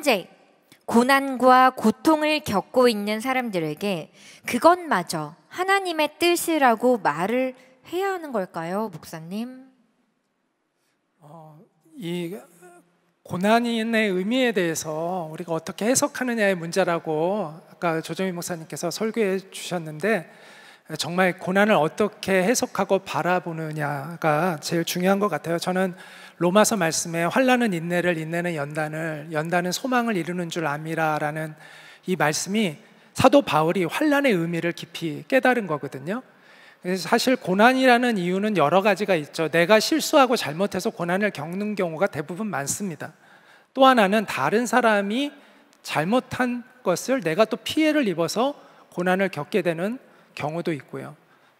현재 고난과 고통을 겪고 있는 사람들에게 그것마저 하나님의 뜻이라고 말을 해야 하는 걸까요, 목사님? 이 고난의 의미에 대해서 우리가 어떻게 해석하느냐의 문제라고 아까 조정희 목사님께서 설교해 주셨는데, 정말 고난을 어떻게 해석하고 바라보느냐가 제일 중요한 것 같아요. 저는 로마서 말씀에 환난은 인내를, 인내는 연단을, 연단은 소망을 이루는 줄 암이라라는 이 말씀이 사도 바울이 환난의 의미를 깊이 깨달은 거거든요. 그래서 사실 고난이라는 이유는 여러 가지가 있죠. 내가 실수하고 잘못해서 고난을 겪는 경우가 대부분 많습니다. 또 하나는 다른 사람이 잘못한 것을 내가 또 피해를 입어서 고난을 겪게 되는 경우도 있고요.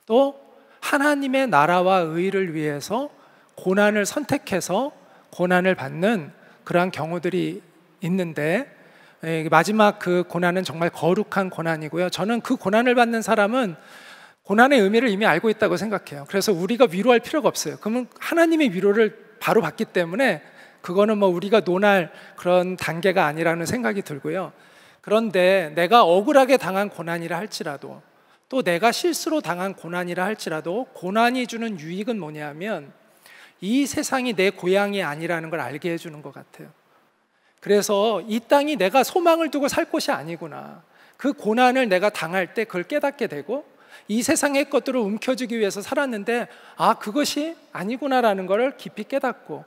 또 하나님의 나라와 의를 위해서 고난을 선택해서 고난을 받는 그러한 경우들이 있는데, 마지막 그 고난은 정말 거룩한 고난이고요. 저는 그 고난을 받는 사람은 고난의 의미를 이미 알고 있다고 생각해요. 그래서 우리가 위로할 필요가 없어요. 그러면 하나님의 위로를 바로 받기 때문에 그거는 뭐 우리가 논할 그런 단계가 아니라는 생각이 들고요. 그런데 내가 억울하게 당한 고난이라 할지라도, 또 내가 실수로 당한 고난이라 할지라도, 고난이 주는 유익은 뭐냐면 이 세상이 내 고향이 아니라는 걸 알게 해주는 것 같아요. 그래서 이 땅이 내가 소망을 두고 살 곳이 아니구나, 그 고난을 내가 당할 때 그걸 깨닫게 되고, 이 세상의 것들을 움켜쥐기 위해서 살았는데 그것이 아니구나라는 걸 깊이 깨닫고,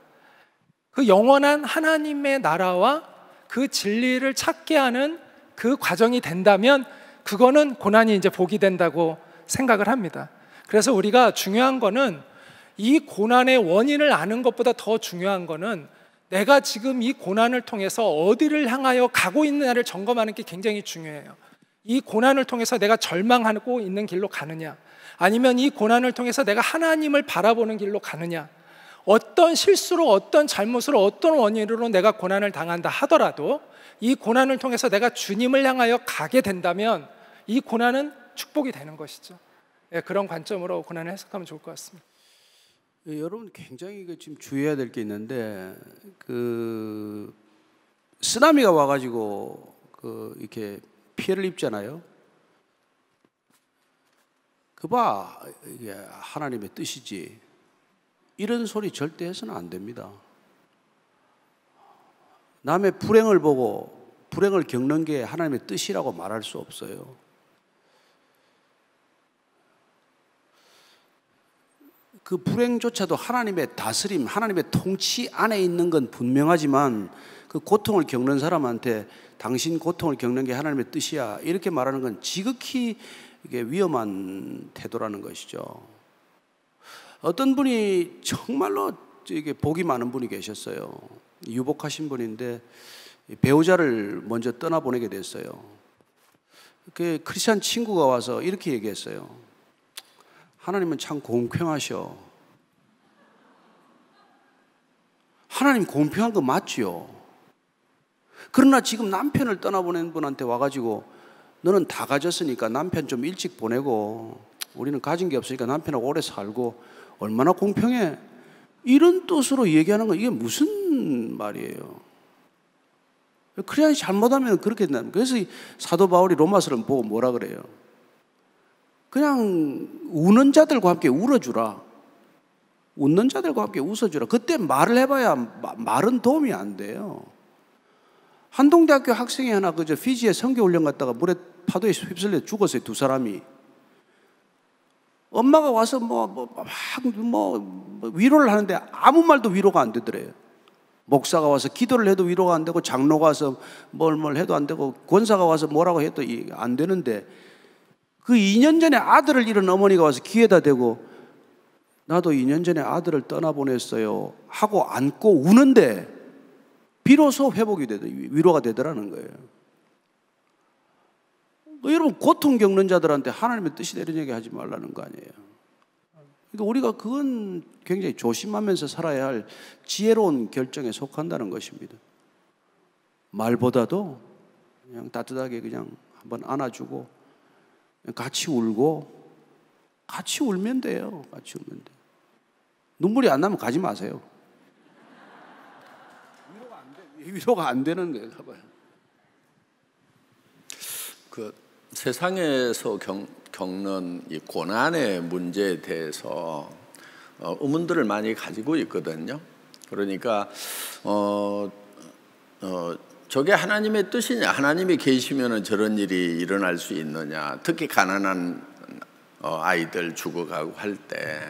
그 영원한 하나님의 나라와 그 진리를 찾게 하는 그 과정이 된다면 그거는 고난이 이제 복이 된다고 생각을 합니다. 그래서 우리가 중요한 거는, 이 고난의 원인을 아는 것보다 더 중요한 거는 내가 지금 이 고난을 통해서 어디를 향하여 가고 있느냐를 점검하는 게 굉장히 중요해요. 이 고난을 통해서 내가 절망하고 있는 길로 가느냐, 아니면 이 고난을 통해서 내가 하나님을 바라보는 길로 가느냐, 어떤 실수로, 어떤 잘못으로, 어떤 원인으로 내가 고난을 당한다 하더라도 이 고난을 통해서 내가 주님을 향하여 가게 된다면 이 고난은 축복이 되는 것이죠. 그런 관점으로 고난을 해석하면 좋을 것 같습니다. 여러분 굉장히 지금 주의해야 될 게 있는데, 쓰나미가 와가지고 이렇게 피해를 입잖아요. 그봐, 이게 하나님의 뜻이지, 이런 소리 절대 해서는 안 됩니다. 남의 불행을 보고 불행을 겪는 게 하나님의 뜻이라고 말할 수 없어요. 그 불행조차도 하나님의 다스림, 하나님의 통치 안에 있는 건 분명하지만, 그 고통을 겪는 사람한테 당신 고통을 겪는 게 하나님의 뜻이야, 이렇게 말하는 건 지극히 이게 위험한 태도라는 것이죠. 어떤 분이 정말로 이게 복이 많은 분이 계셨어요. 유복하신 분인데 배우자를 먼저 떠나보내게 됐어요. 그 크리스찬 친구가 와서 이렇게 얘기했어요. 하나님은 참 공평하셔. 하나님 공평한 거 맞지요? 그러나 지금 남편을 떠나보낸 분한테 와가지고 너는 다 가졌으니까 남편 좀 일찍 보내고 우리는 가진 게 없으니까 남편하고 오래 살고 얼마나 공평해, 이런 뜻으로 얘기하는 건 이게 무슨 말이에요? 크리스천이 잘못하면 그렇게 된다. 그래서 사도 바울이 로마서를 보고 뭐라 그래요? 그냥 우는 자들과 함께 울어주라, 웃는 자들과 함께 웃어주라. 그때 말을 해봐야 말은 도움이 안 돼요. 한동대학교 학생이 하나 그저 피지에 선교훈련 갔다가 물에 파도에 휩쓸려 죽었어요. 두 사람이. 엄마가 와서 위로를 하는데 아무 말도 위로가 안 되더래요. 목사가 와서 기도를 해도 위로가 안 되고, 장로가 와서 뭘 해도 안 되고, 권사가 와서 뭐라고 해도 안 되는데, 그 2년 전에 아들을 잃은 어머니가 와서 귀에다 대고 나도 2년 전에 아들을 떠나보냈어요 하고 안고 우는데 비로소 회복이 위로가 되더라는 거예요. 여러분, 고통 겪는 자들한테 하나님의 뜻이 이런 얘기 하지 말라는 거 아니에요. 그러니까 우리가 그건 굉장히 조심하면서 살아야 할 지혜로운 결정에 속한다는 것입니다. 말보다도 그냥 따뜻하게 그냥 한번 안아주고 같이 울고, 같이 울면 돼요. 같이 울면 돼요. 눈물이 안 나면 가지 마세요. 위로가 안 돼. 위로가 안 되는 거예요. 봐봐요. 그 세상에서 겪는 이 고난의 문제에 대해서 의문들을 많이 가지고 있거든요. 그러니까 저게 하나님의 뜻이냐, 하나님이 계시면은 저런 일이 일어날 수 있느냐, 특히 가난한 아이들 죽어가고 할 때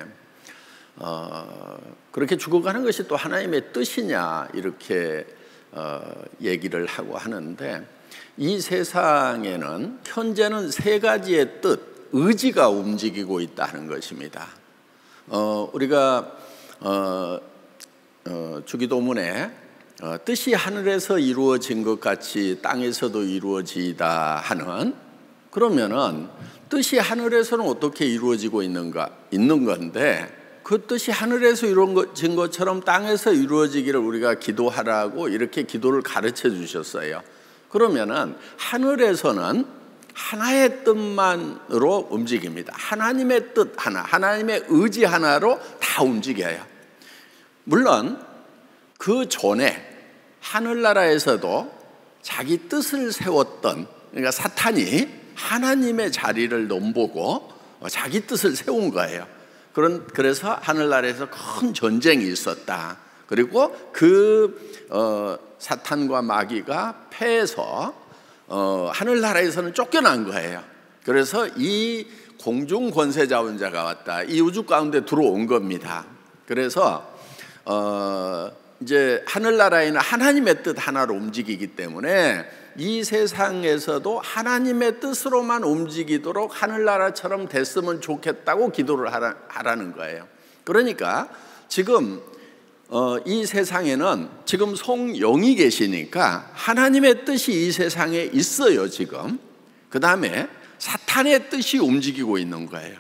그렇게 죽어가는 것이 또 하나님의 뜻이냐 이렇게 얘기를 하고 하는데, 이 세상에는 현재는 세 가지의 뜻, 의지가 움직이고 있다는 것입니다. 우리가 주기도문에 뜻이 하늘에서 이루어진 것 같이 땅에서도 이루어지다 하는, 그러면은 뜻이 하늘에서는 어떻게 이루어지고 있는 건데, 그 뜻이 하늘에서 이루어진 것처럼 땅에서 이루어지기를 우리가 기도하라고 이렇게 기도를 가르쳐 주셨어요. 그러면은 하늘에서는 하나의 뜻만으로 움직입니다. 하나님의 뜻 하나, 하나님의 의지 하나로 다 움직여요. 물론 그 전에 하늘나라에서도 자기 뜻을 세웠던, 그러니까 사탄이 하나님의 자리를 넘보고 자기 뜻을 세운 거예요. 그래서 하늘나라에서 큰 전쟁이 있었다. 그리고 사탄과 마귀가 패해서 하늘나라에서는 쫓겨난 거예요. 그래서 이 공중 권세 자원자가 왔다. 이 우주 가운데 들어온 겁니다. 그래서 이제 하늘나라에는 하나님의 뜻 하나로 움직이기 때문에 이 세상에서도 하나님의 뜻으로만 움직이도록 하늘나라처럼 됐으면 좋겠다고 기도를 하라는 거예요. 그러니까 지금 이 세상에는 지금 성령이 계시니까 하나님의 뜻이 이 세상에 있어요 지금. 그 다음에 사탄의 뜻이 움직이고 있는 거예요.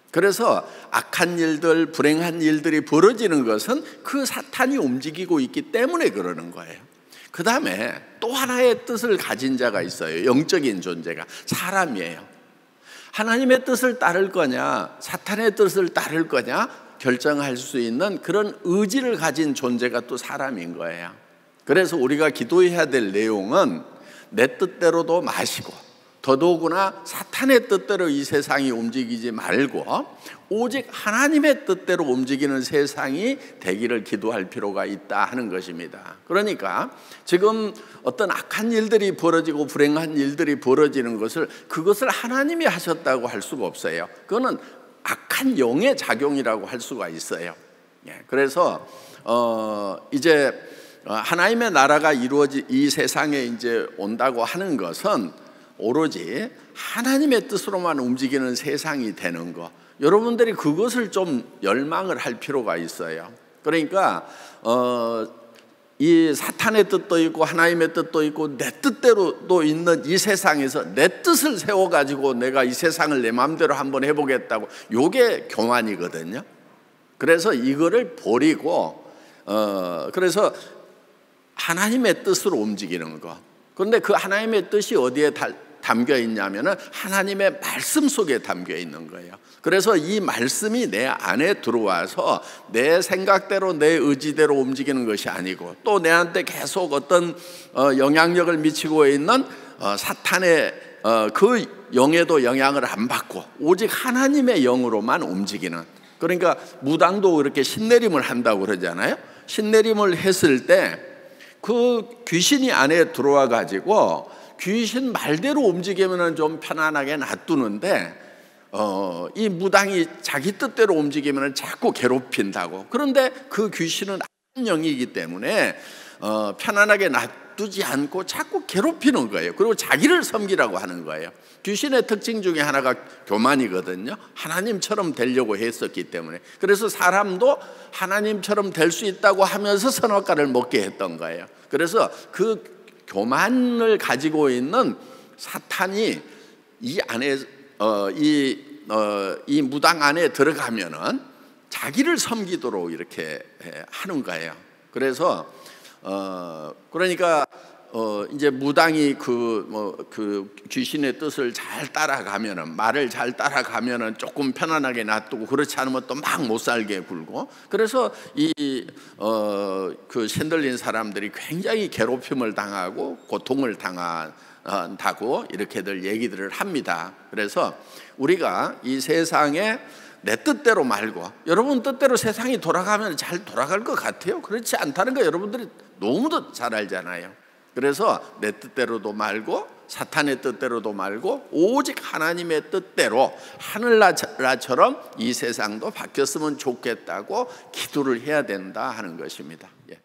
그래서 악한 일들, 불행한 일들이 벌어지는 것은 그 사탄이 움직이고 있기 때문에 그러는 거예요. 그 다음에 또 하나의 뜻을 가진 자가 있어요. 영적인 존재가 사람이에요. 하나님의 뜻을 따를 거냐 사탄의 뜻을 따를 거냐 결정할 수 있는 그런 의지를 가진 존재가 또 사람인 거예요. 그래서 우리가 기도해야 될 내용은 내 뜻대로도 마시고 더더구나 사탄의 뜻대로 이 세상이 움직이지 말고 오직 하나님의 뜻대로 움직이는 세상이 되기를 기도할 필요가 있다 하는 것입니다. 그러니까 지금 어떤 악한 일들이 벌어지고 불행한 일들이 벌어지는 그것을 하나님이 하셨다고 할 수가 없어요. 그거는 악한 영의 작용이라고 할 수가 있어요. 그래서 이제 하나님의 나라가 이 세상에 이제 온다고 하는 것은 오로지 하나님의 뜻으로만 움직이는 세상이 되는 거, 여러분들이 그것을 좀 열망을 할 필요가 있어요. 그러니까 이 사탄의 뜻도 있고 하나님의 뜻도 있고 내 뜻대로도 있는 이 세상에서 내 뜻을 세워가지고 내가 이 세상을 내 마음대로 한번 해보겠다고, 요게 교만이거든요. 그래서 이거를 버리고 그래서 하나님의 뜻으로 움직이는 거. 그런데 그 하나님의 뜻이 어디에 담겨 있냐면은 하나님의 말씀 속에 담겨 있는 거예요. 그래서 이 말씀이 내 안에 들어와서 내 생각대로 내 의지대로 움직이는 것이 아니고, 또 내한테 계속 어떤 영향력을 미치고 있는 사탄의 그 영에도 영향을 안 받고 오직 하나님의 영으로만 움직이는. 그러니까 무당도 이렇게 신내림을 한다고 그러잖아요. 신내림을 했을 때 그 귀신이 안에 들어와 가지고 귀신 말대로 움직이면 좀 편안하게 놔두는데 이 무당이 자기 뜻대로 움직이면 자꾸 괴롭힌다고. 그런데 그 귀신은 악한 영이기 때문에 편안하게 놔두지 않고 자꾸 괴롭히는 거예요. 그리고 자기를 섬기라고 하는 거예요. 귀신의 특징 중에 하나가 교만이거든요. 하나님처럼 되려고 했었기 때문에. 그래서 사람도 하나님처럼 될 수 있다고 하면서 선악과를 먹게 했던 거예요. 그래서 그 교만을 가지고 있는 사탄이 이 안에 이 무당 안에 들어가면은 자기를 섬기도록 이렇게 하는 거예요. 그래서 그러니까 이제 무당이 그 귀신의 뜻을 잘 따라가면은, 말을 잘 따라가면은 조금 편안하게 놔두고, 그렇지 않으면 또 막 못 살게 굴고, 그래서 그 샌들린 사람들이 굉장히 괴롭힘을 당하고 고통을 당한다고 이렇게들 얘기들을 합니다. 그래서 우리가 이 세상에 내 뜻대로 말고, 여러분 뜻대로 세상이 돌아가면 잘 돌아갈 것 같아요? 그렇지 않다는 거 여러분들이 너무도 잘 알잖아요. 그래서 내 뜻대로도 말고 사탄의 뜻대로도 말고 오직 하나님의 뜻대로 하늘나라처럼 이 세상도 바뀌었으면 좋겠다고 기도를 해야 된다 하는 것입니다. 예.